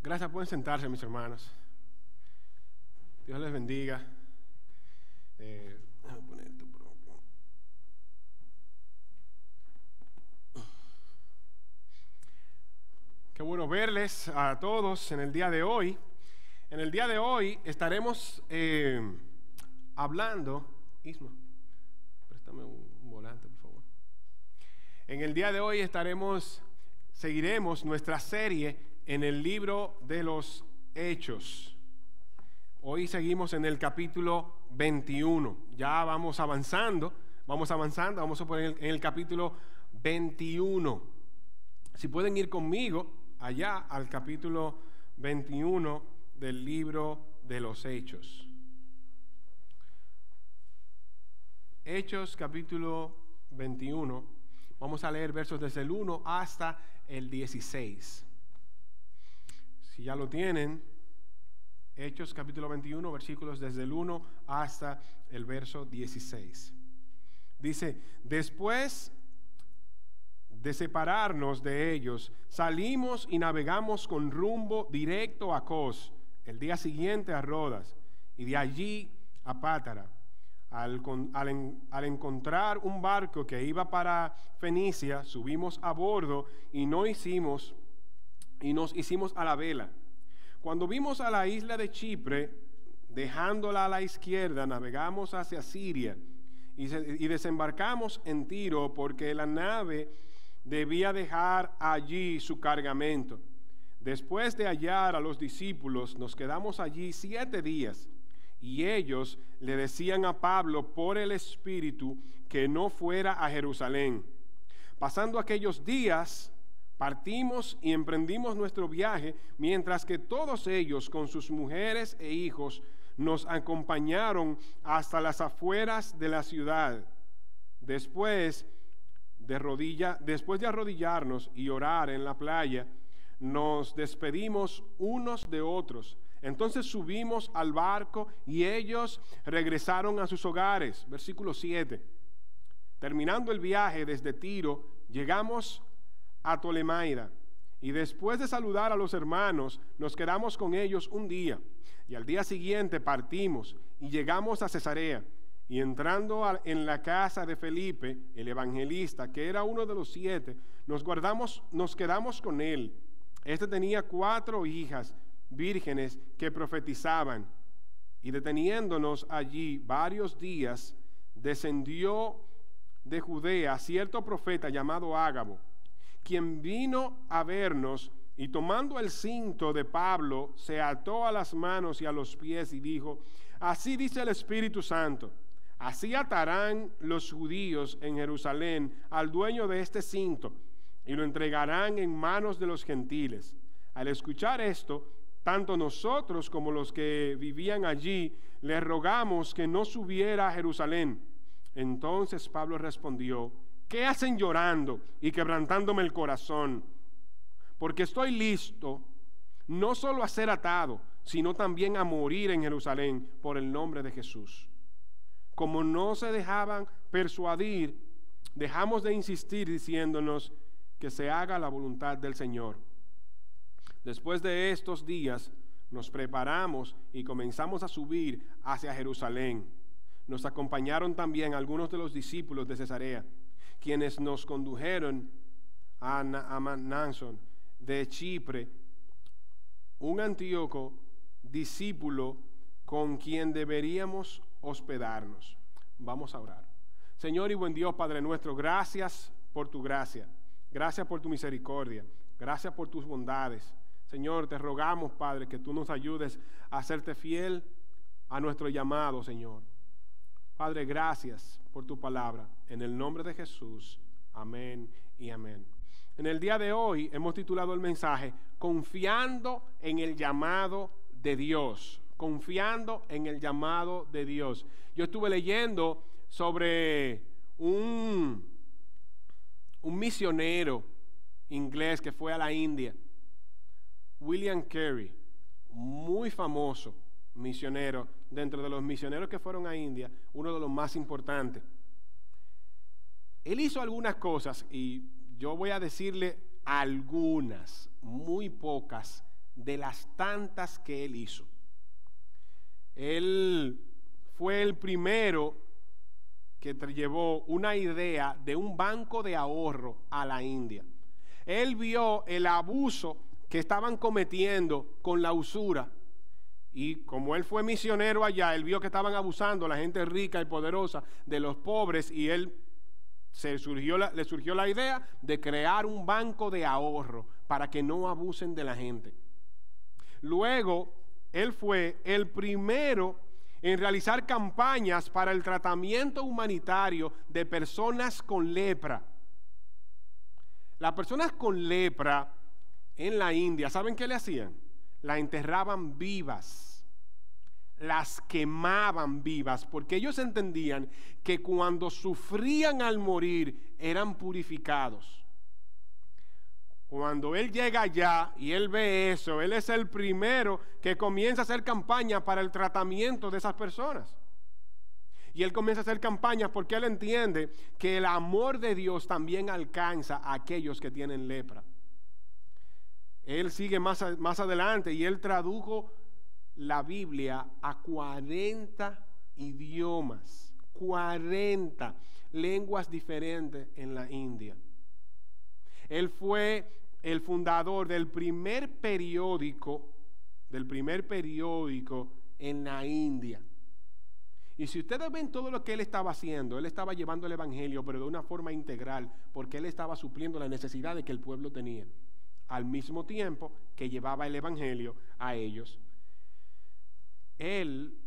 Gracias, pueden sentarse, mis hermanos. Dios les bendiga. Déjame poner esto por aquí. Qué bueno verles a todos en el día de hoy. En el día de hoy estaremos hablando. Isma, préstame un volante, por favor. En el día de hoy seguiremos nuestra serie en el libro de los Hechos. Hoy seguimos en el capítulo 21. Ya vamos avanzando, vamos a poner en el capítulo 21. Si pueden ir conmigo allá al capítulo 21 del libro de los Hechos. Hechos capítulo 21. Vamos a leer versos desde el 1 hasta el 16. Si ya lo tienen, Hechos capítulo 21, versículos desde el 1 hasta el verso 16. Dice: después de separarnos de ellos, salimos y navegamos con rumbo directo a Cos, el día siguiente a Rodas, y de allí a Pátara. Al encontrar un barco que iba para Fenicia, subimos a bordo y nos hicimos a la vela. Cuando vimos a la isla de Chipre, dejándola a la izquierda, navegamos hacia Siria y desembarcamos en Tiro, porque la nave debía dejar allí su cargamento. Después de hallar a los discípulos, nos quedamos allí 7 días, y ellos le decían a Pablo por el Espíritu que no fuera a Jerusalén. Pasando aquellos días, partimos y emprendimos nuestro viaje, mientras que todos ellos con sus mujeres e hijos nos acompañaron hasta las afueras de la ciudad. Después de arrodillarnos y orar en la playa, nos despedimos unos de otros. Entonces subimos al barco y ellos regresaron a sus hogares. Versículo 7. Terminando el viaje desde Tiro, llegamos a Tolemaida, y después de saludar a los hermanos, nos quedamos con ellos un día, y al día siguiente partimos y llegamos a Cesarea, y entrando en la casa de Felipe, el evangelista, que era uno de los 7, nos quedamos con él. Este tenía 4 hijas vírgenes que profetizaban, y deteniéndonos allí varios días, descendió de Judea cierto profeta llamado Ágabo, quien vino a vernos, y tomando el cinto de Pablo, se ató a las manos y a los pies y dijo: así dice el Espíritu Santo, así atarán los judíos en Jerusalén al dueño de este cinto, y lo entregarán en manos de los gentiles. Al escuchar esto, tanto nosotros como los que vivían allí le rogamos que no subiera a Jerusalén. Entonces Pablo respondió: ¿qué hacen llorando y quebrantándome el corazón? Porque estoy listo no solo a ser atado, sino también a morir en Jerusalén por el nombre de Jesús. Como no se dejaban persuadir, dejamos de insistir, diciéndonos que se haga la voluntad del Señor. Después de estos días nos preparamos y comenzamos a subir hacia Jerusalén. Nos acompañaron también algunos de los discípulos de Cesarea, quienes nos condujeron a Mnason de Chipre, un Antíoco discípulo con quien deberíamos hospedarnos. Vamos a orar. Señor y buen Dios, Padre nuestro, gracias por tu gracia, gracias por tu misericordia, gracias por tus bondades. Señor, te rogamos, Padre, que tú nos ayudes a serte fiel a nuestro llamado, Señor. Padre, gracias por tu palabra. En el nombre de Jesús, amén y amén. En el día de hoy hemos titulado el mensaje Confiando en el llamado de Dios. Confiando en el llamado de Dios. Yo estuve leyendo sobre un misionero inglés que fue a la India, William Carey, muy famoso misionero, dentro de los misioneros que fueron a India, uno de los más importantes. Él hizo algunas cosas, y yo voy a decirle algunas, muy pocas, de las tantas que él hizo. Él fue el primero que llevó una idea de un banco de ahorro a la India. Él vio el abuso que estaban cometiendo con la usura. Y como él fue misionero allá, él vio que estaban abusando la gente rica y poderosa de los pobres, y él le surgió la idea de crear un banco de ahorro para que no abusen de la gente. Luego, él fue el primero en realizar campañas para el tratamiento humanitario de personas con lepra. Las personas con lepra en la India, ¿saben qué le hacían? La enterraban vivas, las quemaban vivas, porque ellos entendían que cuando sufrían al morir eran purificados. Cuando él llega allá y él ve eso, él es el primero que comienza a hacer campaña para el tratamiento de esas personas. Y él comienza a hacer campañas porque él entiende que el amor de Dios también alcanza a aquellos que tienen lepra. Él sigue más adelante y él tradujo la Biblia a 40 idiomas, 40 lenguas diferentes en la India. Él fue el fundador del primer periódico en la India. Y si ustedes ven todo lo que él estaba haciendo, él estaba llevando el evangelio, pero de una forma integral, porque él estaba supliendo las necesidades que el pueblo tenía, al mismo tiempo que llevaba el evangelio a ellos. Él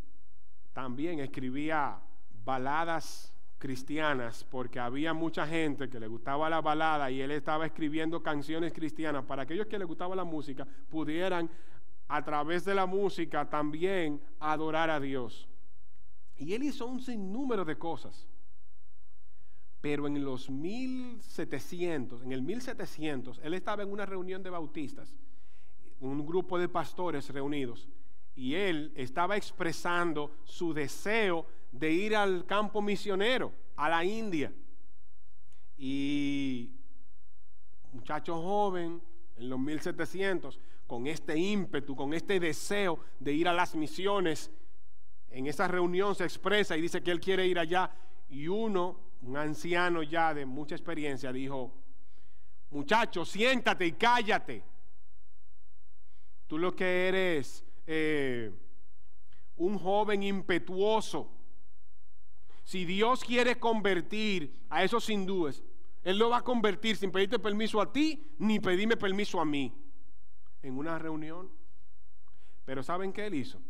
también escribía baladas cristianas, porque había mucha gente que le gustaba la balada y él estaba escribiendo canciones cristianas para aquellos que les gustaba la música pudieran a través de la música también adorar a Dios. Y él hizo un sinnúmero de cosas. Pero en el 1700, él estaba en una reunión de bautistas, un grupo de pastores reunidos, y él estaba expresando su deseo de ir al campo misionero, a la India. Y muchacho joven, en los 1700, con este ímpetu, con este deseo de ir a las misiones, en esa reunión se expresa y dice que él quiere ir allá. Y un anciano ya de mucha experiencia, dijo: muchacho, siéntate y cállate. Tú lo que eres un joven impetuoso. Si Dios quiere convertir a esos hindúes, Él lo va a convertir sin pedirte permiso a ti, ni pedirme permiso a mí. En una reunión. Pero ¿saben qué él hizo?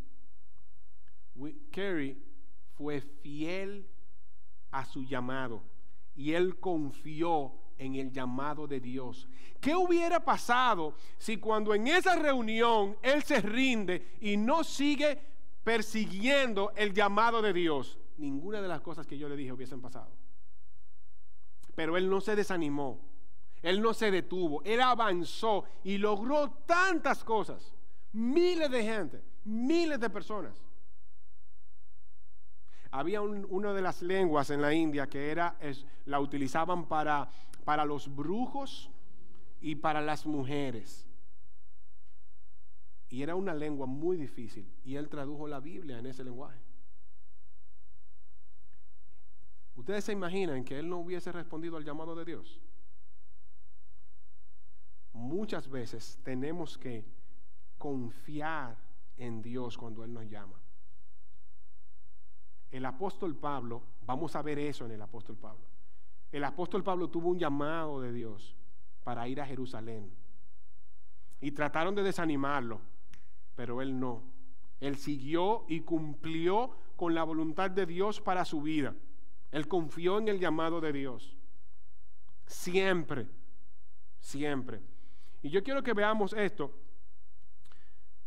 Carey fue fiel a su llamado y él confió en el llamado de Dios. ¿Qué hubiera pasado si cuando en esa reunión él se rinde y no sigue persiguiendo el llamado de Dios? Ninguna de las cosas que yo le dije hubiesen pasado. Pero él no se desanimó, él no se detuvo, él avanzó y logró tantas cosas. Miles de gente, miles de personas. Había una de las lenguas en la India que la utilizaban para los brujos y para las mujeres. Y era una lengua muy difícil. Y él tradujo la Biblia en ese lenguaje. ¿Ustedes se imaginan que él no hubiese respondido al llamado de Dios? Muchas veces tenemos que confiar en Dios cuando Él nos llama. El apóstol Pablo, vamos a ver eso en el apóstol Pablo. El apóstol Pablo tuvo un llamado de Dios para ir a Jerusalén. Y trataron de desanimarlo, pero él no. Él siguió y cumplió con la voluntad de Dios para su vida. Él confió en el llamado de Dios. Siempre, siempre. Y yo quiero que veamos esto.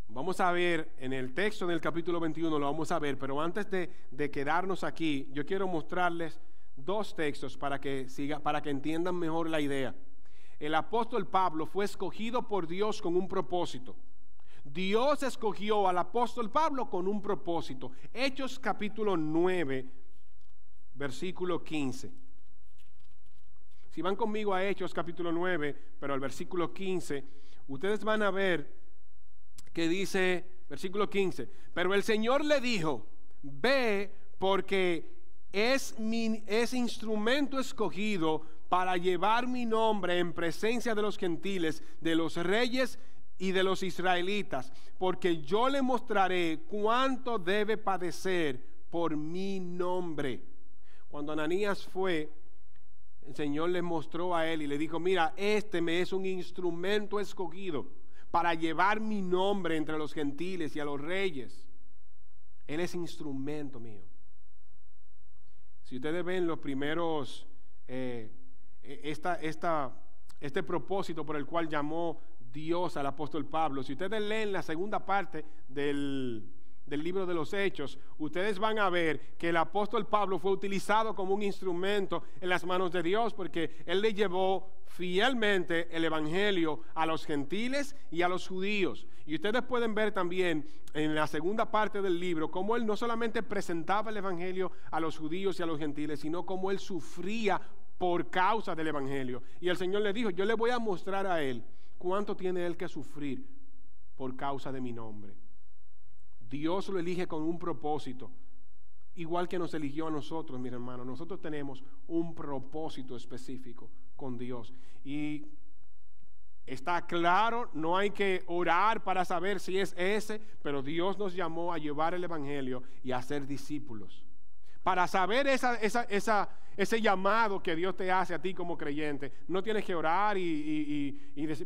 Vamos a ver en el texto del capítulo 21, lo vamos a ver, pero antes de quedarnos aquí, yo quiero mostrarles dos textos para que entiendan mejor la idea. El apóstol Pablo fue escogido por Dios con un propósito. Dios escogió al apóstol Pablo con un propósito. Hechos capítulo 9, versículo 15. Si van conmigo a Hechos capítulo 9, pero al versículo 15, ustedes van a ver que dice, versículo 15, pero el Señor le dijo, ve, porque es instrumento escogido para llevar mi nombre en presencia de los gentiles, de los reyes y de los israelitas, porque yo le mostraré cuánto debe padecer por mi nombre. Cuando Ananías fue, el Señor le mostró a él y le dijo, mira, este me es un instrumento escogido para llevar mi nombre entre los gentiles y a los reyes. Él es instrumento mío. Si ustedes ven los primeros, este propósito por el cual llamó Dios al apóstol Pablo, si ustedes leen la segunda parte del libro de los Hechos, ustedes van a ver que el apóstol Pablo fue utilizado como un instrumento en las manos de Dios, porque él le llevó fielmente el evangelio a los gentiles y a los judíos. Y ustedes pueden ver también en la segunda parte del libro cómo él no solamente presentaba el evangelio a los judíos y a los gentiles, sino cómo él sufría por causa del evangelio. Y el Señor le dijo, yo le voy a mostrar a él cuánto tiene él que sufrir por causa de mi nombre. Dios lo elige con un propósito, igual que nos eligió a nosotros, mis hermanos. Nosotros tenemos un propósito específico con Dios. Y está claro, no hay que orar para saber si es ese, pero Dios nos llamó a llevar el evangelio y a ser discípulos. Para saber ese llamado que Dios te hace a ti como creyente, no tienes que orar y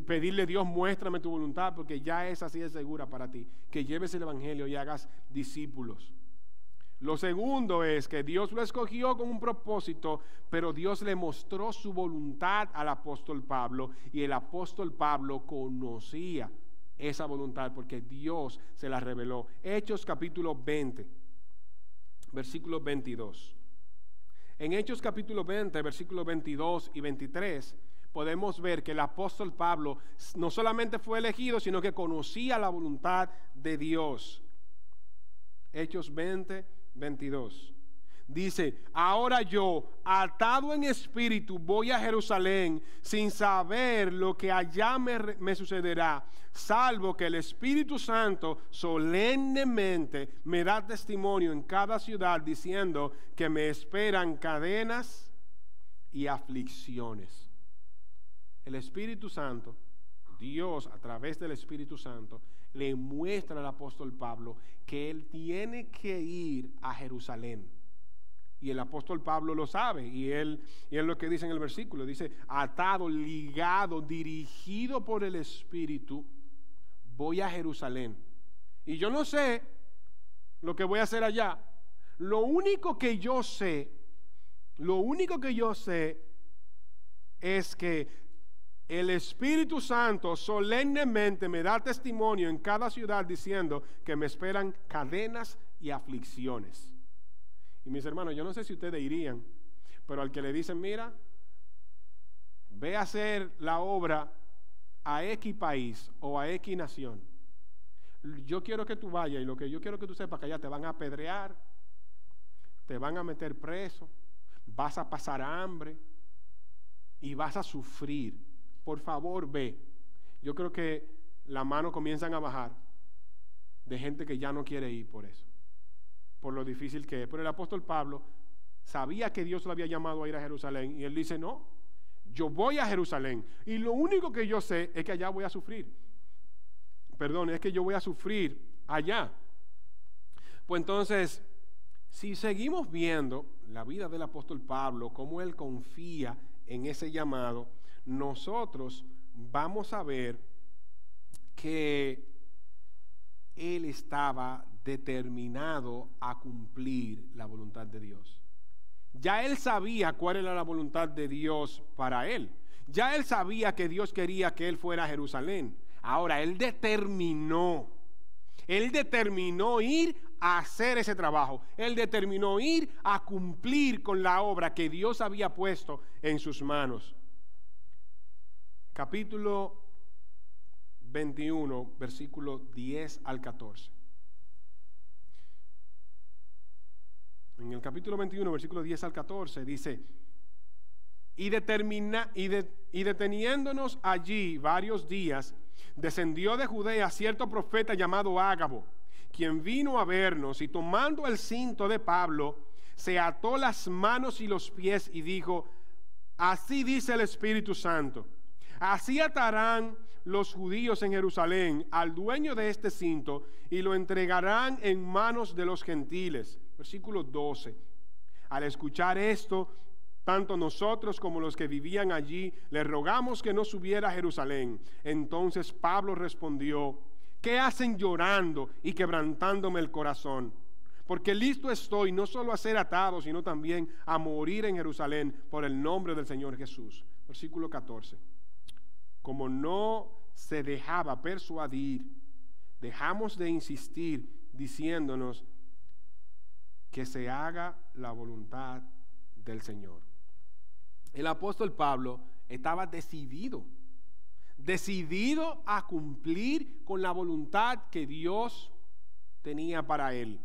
pedirle a Dios, muéstrame tu voluntad, porque ya esa sí es segura para ti, que lleves el evangelio y hagas discípulos. Lo segundo es que Dios lo escogió con un propósito, pero Dios le mostró su voluntad al apóstol Pablo, y el apóstol Pablo conocía esa voluntad porque Dios se la reveló. Hechos capítulo 20, versículo 22. En Hechos capítulo 20, versículos 22 y 23, podemos ver que el apóstol Pablo no solamente fue elegido, sino que conocía la voluntad de Dios. Hechos 20, 22. Dice, ahora yo, atado en espíritu, voy a Jerusalén sin saber lo que allá me sucederá, salvo que el Espíritu Santo solemnemente me da testimonio en cada ciudad diciendo que me esperan cadenas y aflicciones. El Espíritu Santo, Dios a través del Espíritu Santo, le muestra al apóstol Pablo que él tiene que ir a Jerusalén. Y el apóstol Pablo lo sabe, y él lo que dice en el versículo, dice, atado, ligado, dirigido por el Espíritu, voy a Jerusalén. Y yo no sé lo que voy a hacer allá. Lo único que yo sé es que el Espíritu Santo solemnemente me da testimonio en cada ciudad diciendo que me esperan cadenas y aflicciones. Y mis hermanos, yo no sé si ustedes irían, pero al que le dicen, mira, ve a hacer la obra a X país o a X nación, yo quiero que tú vayas, y lo que yo quiero que tú sepas, que allá te van a apedrear, te van a meter preso, vas a pasar hambre y vas a sufrir. Por favor, ve. Yo creo que las manos comienzan a bajar de gente que ya no quiere ir por eso, por lo difícil que es. Pero el apóstol Pablo sabía que Dios lo había llamado a ir a Jerusalén, y él dice, no, yo voy a Jerusalén, y lo único que yo sé es que allá voy a sufrir. Perdón, es que yo voy a sufrir allá. Pues entonces, si seguimos viendo la vida del apóstol Pablo, cómo él confía en ese llamado, nosotros vamos a ver que él estaba determinado a cumplir la voluntad de Dios. Ya él sabía cuál era la voluntad de Dios para él. Ya él sabía que Dios quería que él fuera a Jerusalén. Ahora, él determinó ir a hacer ese trabajo. Él determinó ir a cumplir con la obra que Dios había puesto en sus manos. Capítulo 21, versículo 10 al 14. En el capítulo 21, versículo 10 al 14, dice, y deteniéndonos allí varios días, descendió de Judea cierto profeta llamado Ágabo, quien vino a vernos, y tomando el cinto de Pablo, se ató las manos y los pies y dijo: así dice el Espíritu Santo, así atarán los judíos en Jerusalén al dueño de este cinto y lo entregarán en manos de los gentiles. Versículo 12. Al escuchar esto, tanto nosotros como los que vivían allí le rogamos que no subiera a Jerusalén. Entonces Pablo respondió: ¿qué hacen llorando y quebrantándome el corazón? Porque listo estoy no solo a ser atado, sino también a morir en Jerusalén por el nombre del Señor Jesús. Versículo 14. Como no se dejaba persuadir, dejamos de insistir diciéndonos que se haga la voluntad del Señor. El apóstol Pablo estaba decidido a cumplir con la voluntad que Dios tenía para él.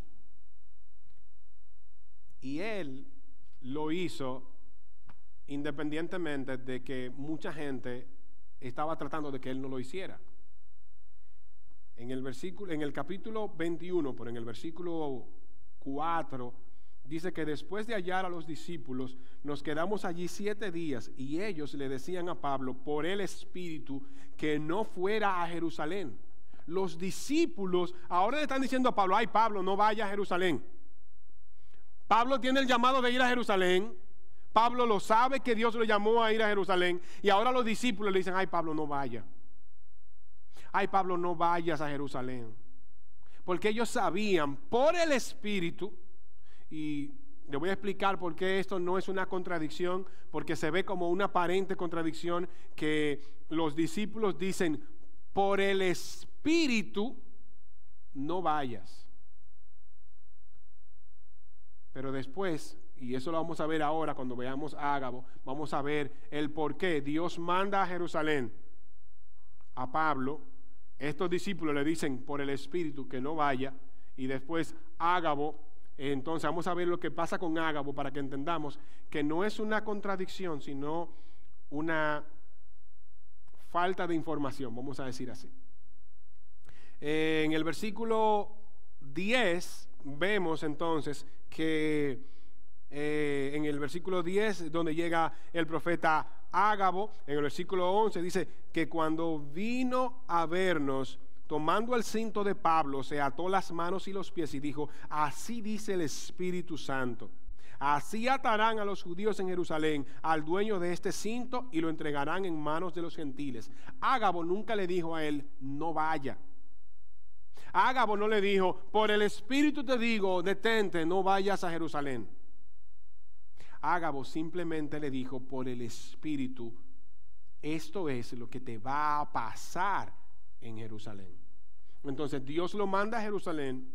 Y él lo hizo independientemente de que mucha gente estaba tratando de que él no lo hiciera. En el capítulo 21, pero en el versículo 4, dice que después de hallar a los discípulos, nos quedamos allí 7 días, y ellos le decían a Pablo por el Espíritu que no fuera a Jerusalén. Los discípulos ahora le están diciendo a Pablo: ay, Pablo, no vaya a Jerusalén. Pablo tiene el llamado de ir a Jerusalén. Pablo lo sabe, que Dios lo llamó a ir a Jerusalén, y ahora los discípulos le dicen: ay, Pablo, no vaya. Ay, Pablo, no vayas a Jerusalén. Porque ellos sabían por el Espíritu, y le voy a explicar por qué esto no es una contradicción, porque se ve como una aparente contradicción, que los discípulos dicen: por el Espíritu no vayas. Pero después, y eso lo vamos a ver ahora cuando veamos a Ágabo, vamos a ver el por qué Dios manda a Jerusalén a Pablo. Estos discípulos le dicen por el Espíritu que no vaya, y después Ágabo. Entonces vamos a ver lo que pasa con Ágabo para que entendamos que no es una contradicción, sino una falta de información, vamos a decir así. En el versículo 10 vemos entonces que en el versículo 10, donde llega el profeta Ágabo, en el versículo 11 dice que cuando vino a vernos, tomando el cinto de Pablo, se ató las manos y los pies y dijo: así dice el Espíritu Santo, así atarán a los judíos en Jerusalén al dueño de este cinto y lo entregarán en manos de los gentiles. Ágabo nunca le dijo a él: no vaya. Ágabo no le dijo: por el Espíritu te digo, detente, no vayas a Jerusalén. Ágabo simplemente le dijo: por el Espíritu, esto es lo que te va a pasar en Jerusalén. Entonces Dios lo manda a Jerusalén,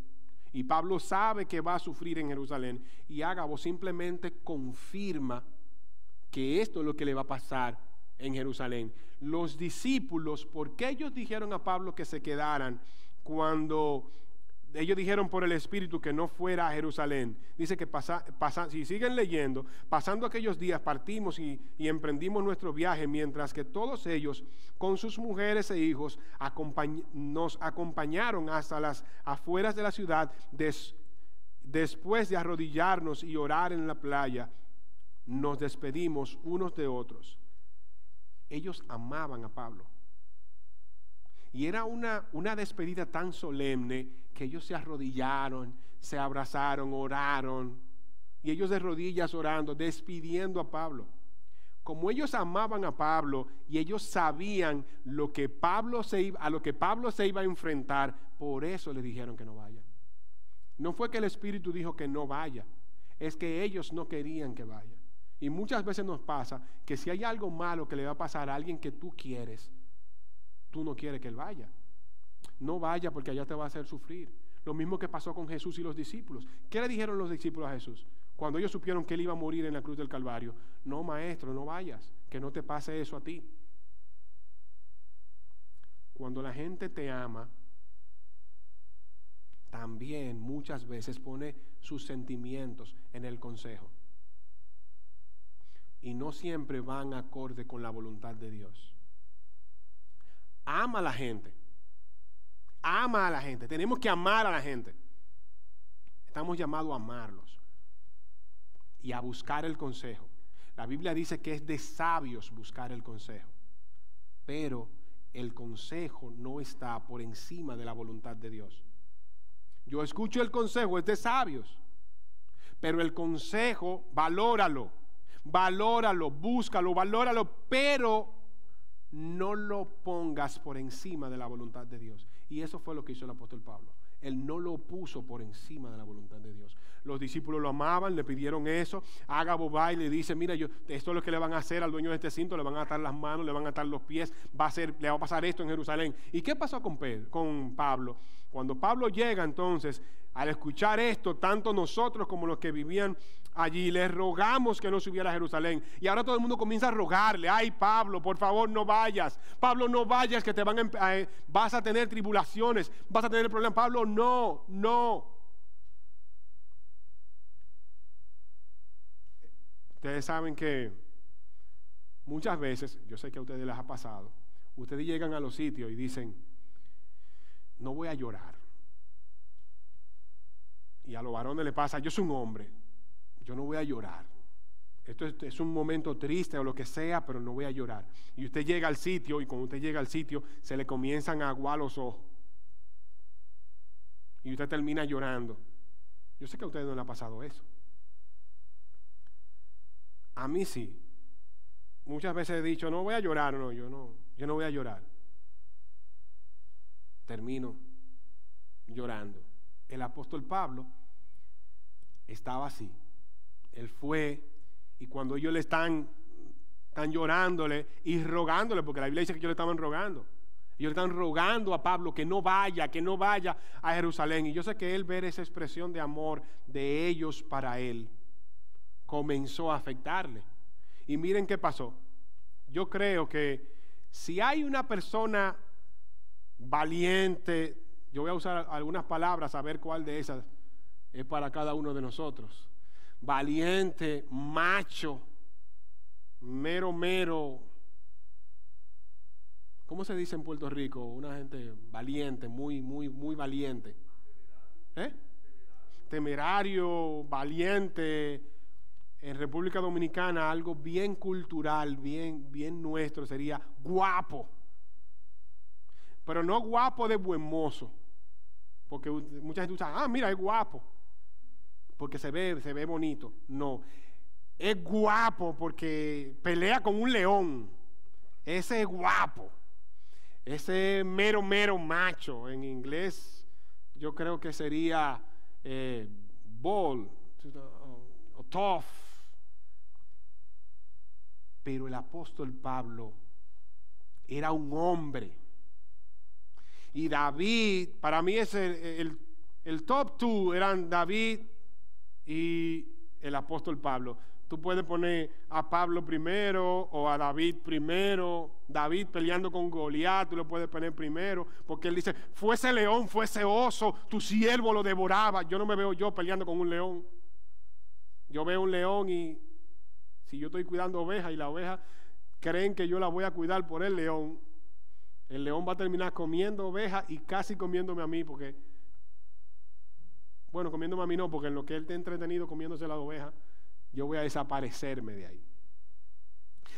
y Pablo sabe que va a sufrir en Jerusalén, y Ágabo simplemente confirma que esto es lo que le va a pasar en Jerusalén. Los discípulos, ¿por qué ellos dijeron a Pablo que se quedaran cuando ellos dijeron por el Espíritu que no fuera a Jerusalén? Dice que si siguen leyendo, pasando aquellos días partimos y emprendimos nuestro viaje, mientras que todos ellos con sus mujeres e hijos nos acompañaron hasta las afueras de la ciudad. Después de arrodillarnos y orar en la playa, nos despedimos unos de otros. Ellos amaban a Pablo, y era una despedida tan solemne que ellos se arrodillaron, se abrazaron, oraron, y ellos de rodillas orando, despidiendo a Pablo. Como ellos amaban a Pablo y ellos sabían a lo que Pablo se iba a enfrentar, por eso le dijeron que no vaya. No fue que el Espíritu dijo que no vaya, es que ellos no querían que vaya. Y muchas veces nos pasa que si hay algo malo que le va a pasar a alguien que tú quieres, tú no quieres que él vaya. No vaya, porque allá te va a hacer sufrir. Lo mismo que pasó con Jesús y los discípulos. ¿Qué le dijeron los discípulos a Jesús cuando ellos supieron que él iba a morir en la cruz del Calvario? No, maestro, no vayas, que no te pase eso a ti. Cuando la gente te ama, también muchas veces pone sus sentimientos en el consejo, y no siempre van acorde con la voluntad de Dios. Ama a la gente. Ama a la gente. Tenemos que amar a la gente. Estamos llamados a amarlos y a buscar el consejo. La Biblia dice que es de sabios buscar el consejo, pero el consejo no está por encima de la voluntad de Dios. Yo escucho el consejo, es de sabios, pero el consejo, valóralo, búscalo, valóralo, pero no lo pongas por encima de la voluntad de Dios. Y eso fue lo que hizo el apóstol Pablo. Él no lo puso por encima de la voluntad de Dios. Los discípulos lo amaban, le pidieron eso. Ágabo va y le dice, mira, esto es lo que le van a hacer al dueño de este cinto, le van a atar las manos, le van a atar los pies, le va a pasar esto en Jerusalén. ¿Y qué pasó con Pablo? Cuando Pablo llega entonces, al escuchar esto, tanto nosotros como los que vivían allí, le rogamos que no subiera a Jerusalén. Y ahora todo el mundo comienza a rogarle, ay Pablo, por favor no vayas. Pablo, no vayas, que vas a tener tribulaciones, vas a tener problemas. Pablo, no. Ustedes saben que muchas veces, yo sé que a ustedes les ha pasado, ustedes llegan a los sitios y dicen, no voy a llorar. Y a los varones les pasa, yo soy un hombre, yo no voy a llorar. Esto es un momento triste o lo que sea, pero no voy a llorar. Y usted llega al sitio, y cuando usted llega al sitio, se le comienzan a aguar los ojos. Y usted termina llorando. Yo sé que a ustedes no les ha pasado eso. A mí sí. Muchas veces he dicho, no voy a llorar, yo no voy a llorar. Termino llorando. El apóstol Pablo estaba así. Él fue, y cuando ellos le están llorándole y rogándole, porque la Biblia dice que ellos le estaban rogando. Ellos le están rogando a Pablo que no vaya a Jerusalén. Y yo sé que él ver esa expresión de amor de ellos para él comenzó a afectarle. Y miren qué pasó. Yo creo que si hay una persona valiente, yo voy a usar algunas palabras a ver cuál de esas es para cada uno de nosotros. Valiente, macho, mero. ¿Cómo se dice en Puerto Rico? Una gente valiente, muy valiente. Temerario, valiente. En República Dominicana algo bien cultural, bien nuestro sería guapo. Pero no guapo de buen mozo, porque mucha gente usa, mira, es guapo, porque se ve bonito. No, es guapo porque pelea con un león. Ese es guapo. Ese mero macho. En inglés yo creo que sería bold o tough. Pero el apóstol Pablo era un hombre. Y David, para mí es el top 2 eran David y el apóstol Pablo. Tú puedes poner a Pablo primero o a David primero. David peleando con Goliat, tú lo puedes poner primero, porque él dice, fuese león, fuese oso, tu siervo lo devoraba. Yo no me veo yo peleando con un león. Yo veo un león y si yo estoy cuidando ovejas y la oveja creen que yo la voy a cuidar por el león va a terminar comiendo ovejas y casi comiéndome a mí, porque, bueno, comiéndome a mí no, porque en lo que él esté entretenido comiéndose la oveja, yo voy a desaparecerme de ahí.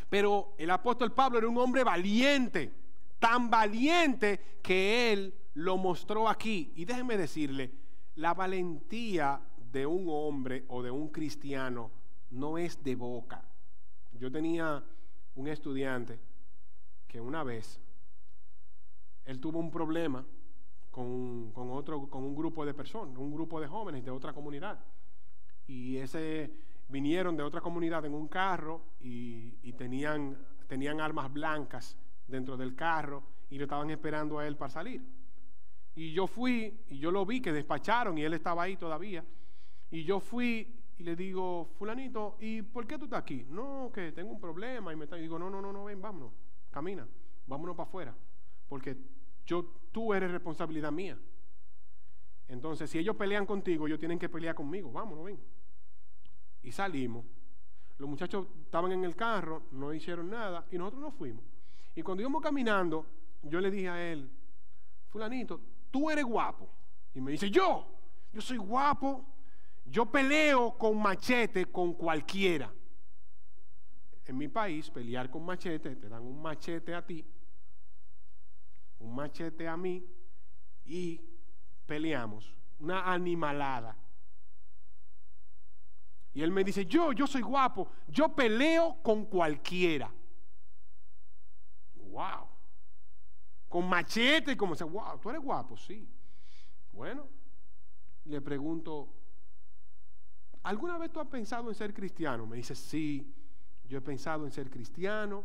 Pero el apóstol Pablo era un hombre valiente, tan valiente que él lo mostró aquí. Y déjenme decirle, la valentía de un hombre o de un cristiano no es de boca. Yo tenía un estudiante que una vez él tuvo un problema con un grupo de personas, un grupo de jóvenes de otra comunidad. Y vinieron de otra comunidad en un carro y tenían armas blancas dentro del carro y lo estaban esperando a él para salir. Y yo fui y yo lo vi que despacharon y él estaba ahí todavía. Y yo fui y le digo, fulanito, ¿y por qué tú estás aquí? No, que tengo un problema. Y digo, no, ven, vámonos, camina, vámonos para afuera. Porque tú eres responsabilidad mía. Entonces, si ellos pelean contigo, ellos tienen que pelear conmigo. Vámonos, ven. Y salimos. Los muchachos estaban en el carro, no hicieron nada y nosotros nos fuimos. Y cuando íbamos caminando, yo le dije a él, fulanito, tú eres guapo. Y me dice, yo soy guapo, yo peleo con machete con cualquiera. En mi país, pelear con machete, te dan un machete a ti, un machete a mí, y peleamos, una animalada. Y él me dice, yo soy guapo, yo peleo con cualquiera. Wow. Con machete, como se, wow, tú eres guapo, sí. Bueno, le pregunto, ¿alguna vez tú has pensado en ser cristiano? Me dice, sí, yo he pensado en ser cristiano,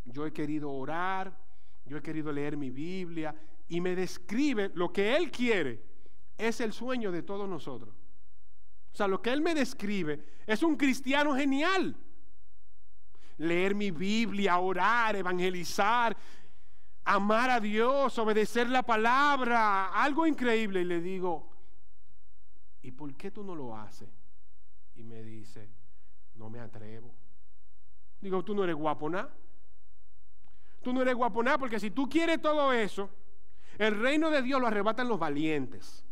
yo he querido orar, yo he querido leer mi Biblia, y me describe lo que él quiere, es el sueño de todos nosotros. O sea, lo que él me describe es un cristiano genial. Leer mi Biblia, orar, evangelizar, amar a Dios, obedecer la palabra, algo increíble. Y le digo, ¿y por qué tú no lo haces? Y me dice, no me atrevo. Digo, tú no eres guapo nada. Tú no eres guapo nada, porque si tú quieres todo eso, el reino de Dios lo arrebatan los valientes.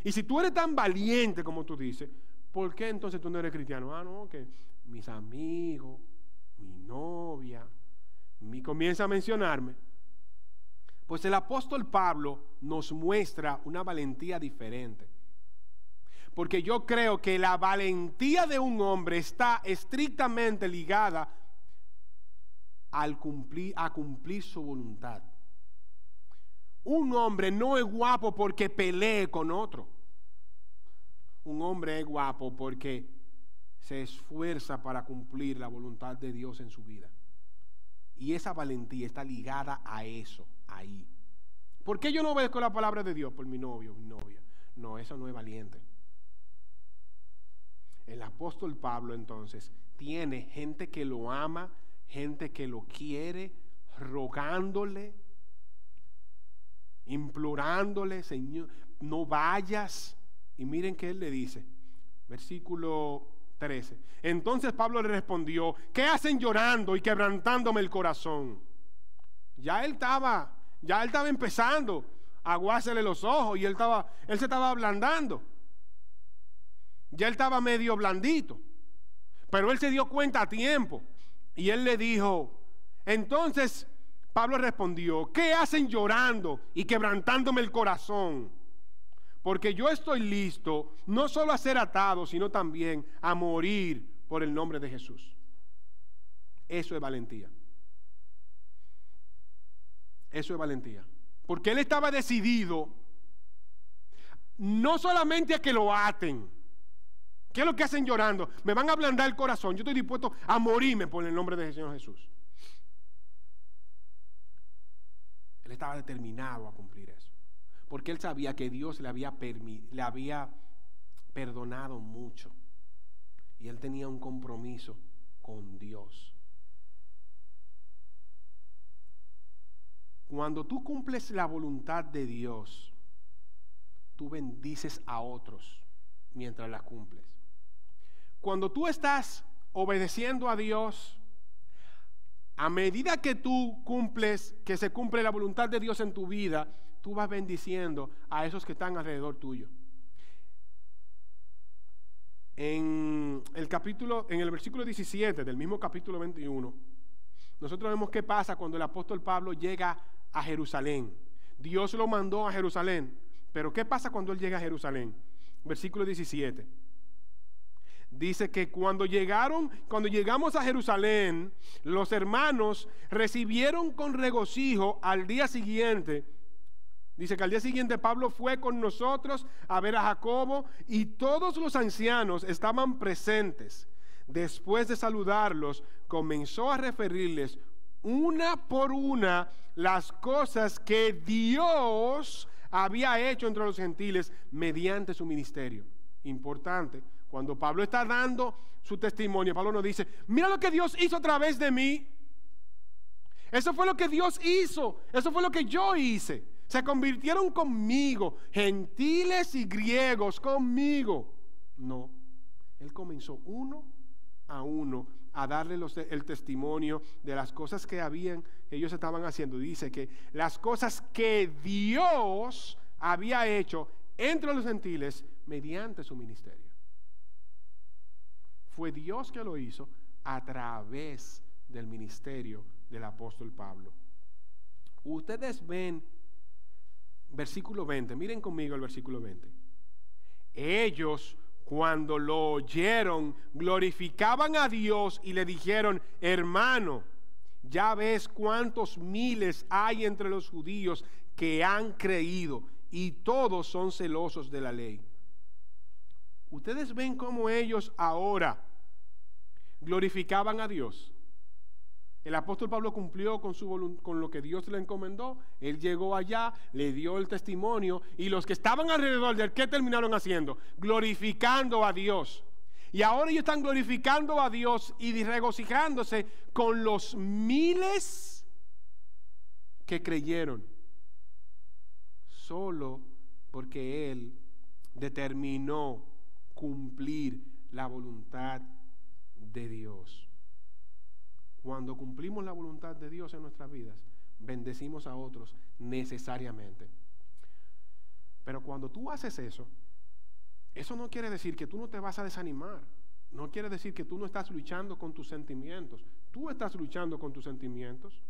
Y si tú eres tan valiente como tú dices, ¿por qué entonces tú no eres cristiano? Ah, no, que mis amigos, mi novia, comienza a mencionarme. Pues el apóstol Pablo nos muestra una valentía diferente. Porque yo creo que la valentía de un hombre está estrictamente ligada a cumplir su voluntad. Un hombre no es guapo porque pelee con otro. Un hombre es guapo porque se esfuerza para cumplir la voluntad de Dios en su vida. Y esa valentía está ligada a eso, ahí. ¿Por qué yo no obedezco la palabra de Dios? Por mi novio, mi novia. No, eso no es valiente. El apóstol Pablo entonces tiene gente que lo ama, gente que lo quiere, rogándole, implorándole, Señor, no vayas. Y miren que él le dice, versículo 13. Entonces Pablo le respondió, ¿qué hacen llorando y quebrantándome el corazón? Ya él estaba empezando a aguársele los ojos y él se estaba ablandando. Ya él estaba medio blandito. Pero él se dio cuenta a tiempo. Y él le dijo, entonces Pablo respondió, ¿qué hacen llorando y quebrantándome el corazón? Porque yo estoy listo no solo a ser atado, sino también a morir por el nombre de Jesús. Eso es valentía. Eso es valentía. Porque él estaba decidido no solamente a que lo aten. ¿Qué es lo que hacen llorando? Me van a ablandar el corazón. Yo estoy dispuesto a morirme por el nombre del Señor Jesús. Él estaba determinado a cumplir eso. Porque él sabía que Dios le había perdonado mucho. Y él tenía un compromiso con Dios. Cuando tú cumples la voluntad de Dios, tú bendices a otros mientras la cumples. Cuando tú estás obedeciendo a Dios, a medida que tú cumples, que se cumple la voluntad de Dios en tu vida, tú vas bendiciendo a esos que están alrededor tuyo. En el versículo 17 del mismo capítulo 21, nosotros vemos qué pasa cuando el apóstol Pablo llega a Jerusalén. Dios lo mandó a Jerusalén, pero ¿qué pasa cuando él llega a Jerusalén? Versículo 17. Dice que cuando llegamos a Jerusalén, los hermanos recibieron con regocijo al día siguiente. Dice que al día siguiente Pablo fue con nosotros a ver a Jacobo y todos los ancianos estaban presentes. Después de saludarlos, comenzó a referirles una por una las cosas que Dios había hecho entre los gentiles mediante su ministerio. Importante, cuando Pablo está dando su testimonio, Pablo nos dice, mira lo que Dios hizo a través de mí. Eso fue lo que Dios hizo, eso fue lo que yo hice. Se convirtieron conmigo, gentiles y griegos conmigo. No, él comenzó uno a darle el testimonio de las cosas que ellos estaban haciendo. Dice que las cosas que Dios había hecho entre los gentiles mediante su ministerio. Fue Dios que lo hizo a través del ministerio del apóstol Pablo. Ustedes ven versículo 20, miren conmigo el versículo 20. Ellos, cuando lo oyeron, glorificaban a Dios y le dijeron: hermano, ya ves cuántos miles hay entre los judíos que han creído, y todos son celosos de la ley. Ustedes ven cómo ellos ahora glorificaban a Dios. El apóstol Pablo cumplió con lo que Dios le encomendó. Él llegó allá, le dio el testimonio, y los que estaban alrededor de él, ¿qué terminaron haciendo? Glorificando a Dios. Y ahora ellos están glorificando a Dios y regocijándose con los miles que creyeron, solo porque Él determinó cumplir la voluntad de Dios. Cuando cumplimos la voluntad de Dios en nuestras vidas, bendecimos a otros necesariamente. Pero cuando tú haces eso, eso no quiere decir que tú no te vas a desanimar. No quiere decir que tú no estás luchando con tus sentimientos. Tú estás luchando con tus sentimientos.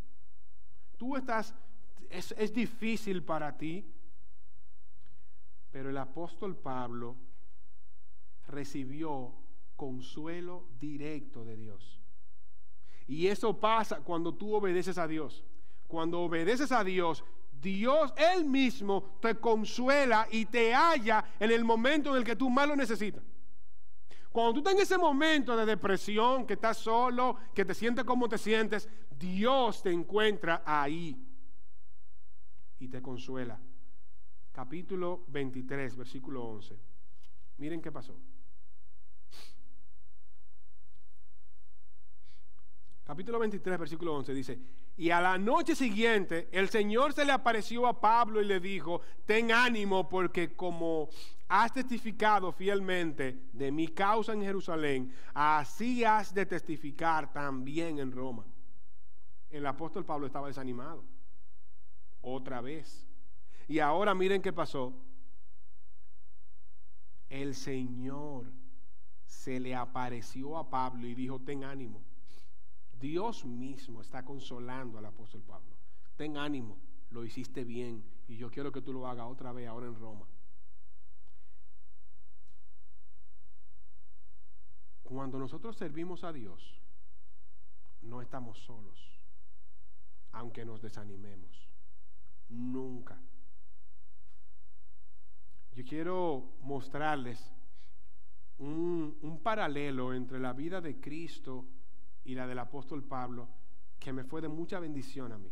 Es difícil para ti. Pero el apóstol Pablo recibió consuelo directo de Dios. Y eso pasa cuando tú obedeces a Dios. Cuando obedeces a Dios, Dios Él mismo te consuela y te halla en el momento en el que tú más lo necesitas. Cuando tú estás en ese momento de depresión, que estás solo, que te sientes como te sientes, Dios te encuentra ahí y te consuela. Capítulo 23, versículo 11. Miren qué pasó. Capítulo 23, versículo 11 dice: y a la noche siguiente el Señor se le apareció a Pablo y le dijo: ten ánimo, porque como has testificado fielmente de mi causa en Jerusalén, así has de testificar también en Roma. El apóstol Pablo estaba desanimado otra vez. Y ahora miren qué pasó. El Señor se le apareció a Pablo y dijo: ten ánimo. Dios mismo está consolando al apóstol Pablo. Ten ánimo, lo hiciste bien y yo quiero que tú lo hagas otra vez ahora en Roma. Cuando nosotros servimos a Dios, no estamos solos, aunque nos desanimemos. Nunca. Yo quiero mostrarles un paralelo entre la vida de Cristo y la del apóstol Pablo, que me fue de mucha bendición a mí.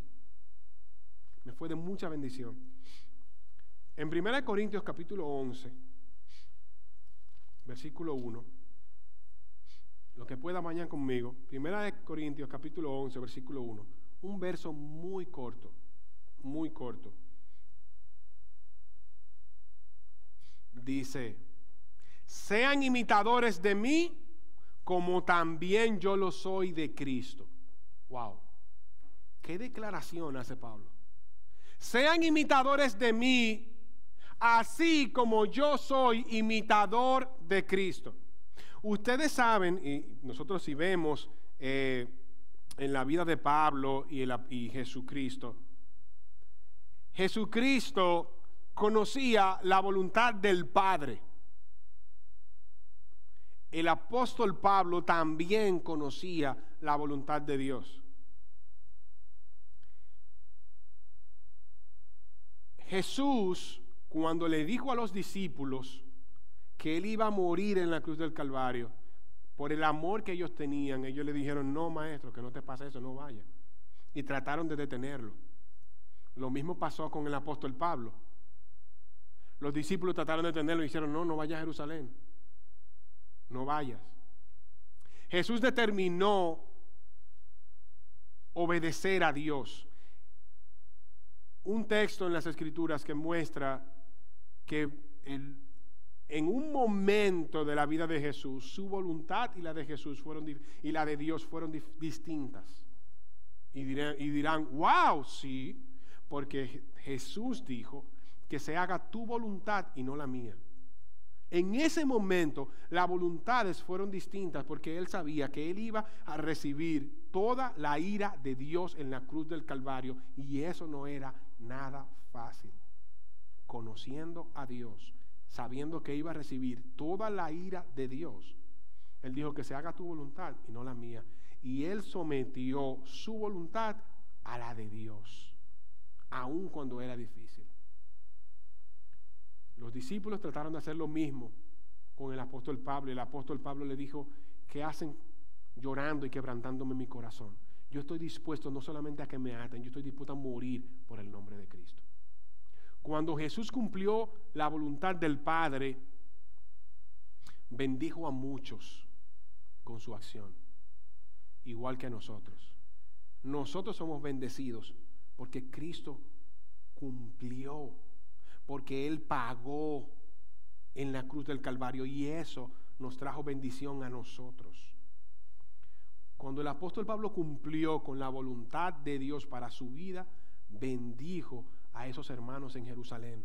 Me fue de mucha bendición. En 1 Corintios capítulo 11, versículo 1, lo que pueda mañana conmigo, 1 Corintios capítulo 11, versículo 1, un verso muy corto, muy corto. Dice: sean imitadores de mí, como también yo lo soy de Cristo. Wow, qué declaración hace Pablo. Sean imitadores de mí, así como yo soy imitador de Cristo. Ustedes saben, y nosotros si vemos en la vida de Pablo y Jesucristo, Jesucristo conocía la voluntad del Padre. El apóstol Pablo también conocía la voluntad de Dios. Jesús, cuando le dijo a los discípulos que él iba a morir en la cruz del Calvario, por el amor que ellos tenían, ellos le dijeron: no, maestro, que no te pase eso, no vaya. Y trataron de detenerlo. Lo mismo pasó con el apóstol Pablo. Los discípulos trataron de detenerlo y dijeron: no vayas a Jerusalén. No vayas. Jesús determinó obedecer a Dios. Un texto en las Escrituras que muestra que En un momento de la vida de Jesús, su voluntad y la de Jesús y la de Dios fueron distintas. Y dirán, wow, sí, porque Jesús dijo que se haga tu voluntad y no la mía. En ese momento las voluntades fueron distintas porque él sabía que él iba a recibir toda la ira de Dios en la cruz del Calvario, y eso no era nada fácil. Conociendo a Dios, sabiendo que iba a recibir toda la ira de Dios, él dijo que se haga tu voluntad y no la mía. Y él sometió su voluntad a la de Dios, aun cuando era difícil. Los discípulos trataron de hacer lo mismo con el apóstol Pablo, y el apóstol Pablo le dijo, ¿qué hacen llorando y quebrantándome mi corazón? Yo estoy dispuesto no solamente a que me aten, yo estoy dispuesto a morir por el nombre de Cristo. Cuando Jesús cumplió la voluntad del Padre, bendijo a muchos con su acción, igual que a nosotros. Nosotros somos bendecidos porque Cristo cumplió, porque Él pagó en la cruz del Calvario, y eso nos trajo bendición a nosotros. Cuando el apóstol Pablo cumplió con la voluntad de Dios para su vida, bendijo a esos hermanos en Jerusalén.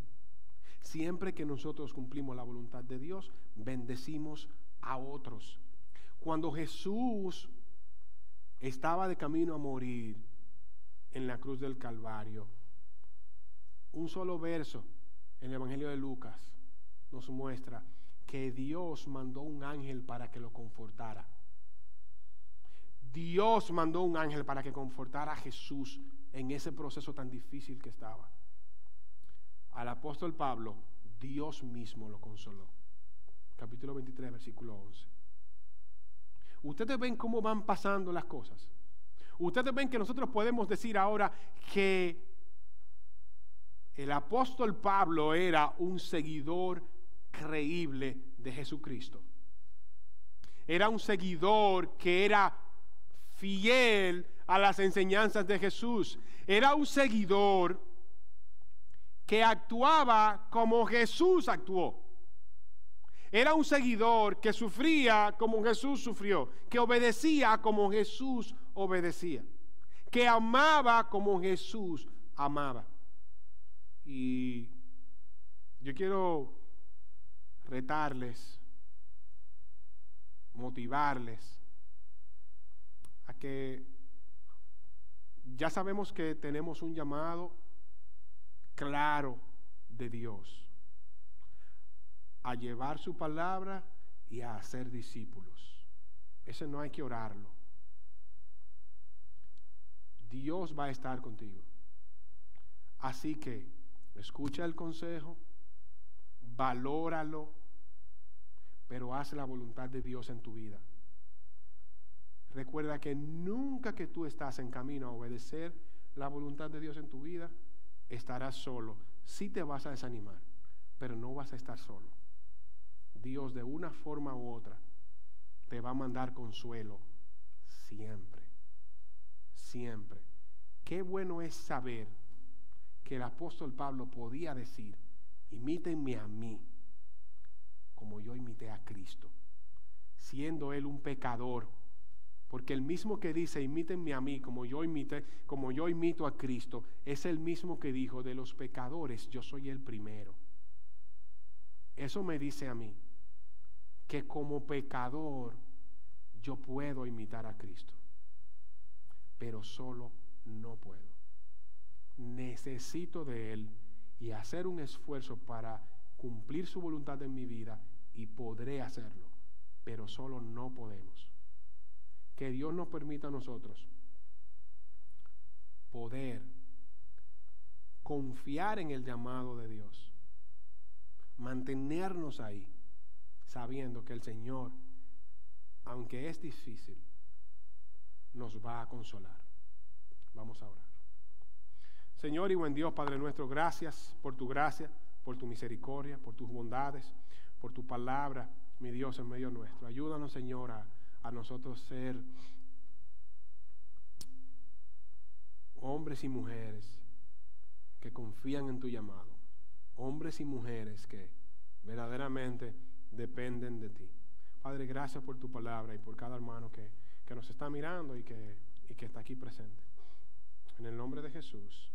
Siempre que nosotros cumplimos la voluntad de Dios, bendecimos a otros. Cuando Jesús estaba de camino a morir en la cruz del Calvario, un solo verso en el Evangelio de Lucas nos muestra que Dios mandó un ángel para que lo confortara. Dios mandó un ángel para que confortara a Jesús en ese proceso tan difícil que estaba. Al apóstol Pablo, Dios mismo lo consoló. Capítulo 23, versículo 11. Ustedes ven cómo van pasando las cosas. Ustedes ven que nosotros podemos decir ahora que el apóstol Pablo era un seguidor creíble de Jesucristo. Era un seguidor que era fiel a las enseñanzas de Jesús. Era un seguidor que actuaba como Jesús actuó. Era un seguidor que sufría como Jesús sufrió, que obedecía como Jesús obedecía, que amaba como Jesús amaba. Y yo quiero retarles, motivarles a que ya sabemos que tenemos un llamado claro de Dios a llevar su palabra y a hacer discípulos. Ese no hay que orarlo. Dios va a estar contigo. Así que escucha el consejo, valóralo, pero haz la voluntad de Dios en tu vida. Recuerda que nunca que tú estás en camino a obedecer la voluntad de Dios en tu vida, estarás solo. Sí te vas a desanimar, pero no vas a estar solo. Dios de una forma u otra te va a mandar consuelo siempre, siempre. Qué bueno es saber que el apóstol Pablo podía decir, imítenme a mí como yo imité a Cristo, siendo él un pecador, porque el mismo que dice imítenme a mí como yo imito a Cristo, es el mismo que dijo de los pecadores yo soy el primero. Eso me dice a mí que como pecador yo puedo imitar a Cristo, pero solo no puedo. Necesito de Él y hacer un esfuerzo para cumplir su voluntad en mi vida, y podré hacerlo, pero solo no podemos. Que Dios nos permita a nosotros poder confiar en el llamado de Dios, mantenernos ahí, sabiendo que el Señor, aunque es difícil, nos va a consolar. Vamos a orar. Señor y buen Dios, Padre nuestro, gracias por tu gracia, por tu misericordia, por tus bondades, por tu palabra, mi Dios, en medio nuestro. Ayúdanos, Señor, a nosotros ser hombres y mujeres que confían en tu llamado, hombres y mujeres que verdaderamente dependen de ti. Padre, gracias por tu palabra y por cada hermano que nos está mirando y que está aquí presente. En el nombre de Jesús.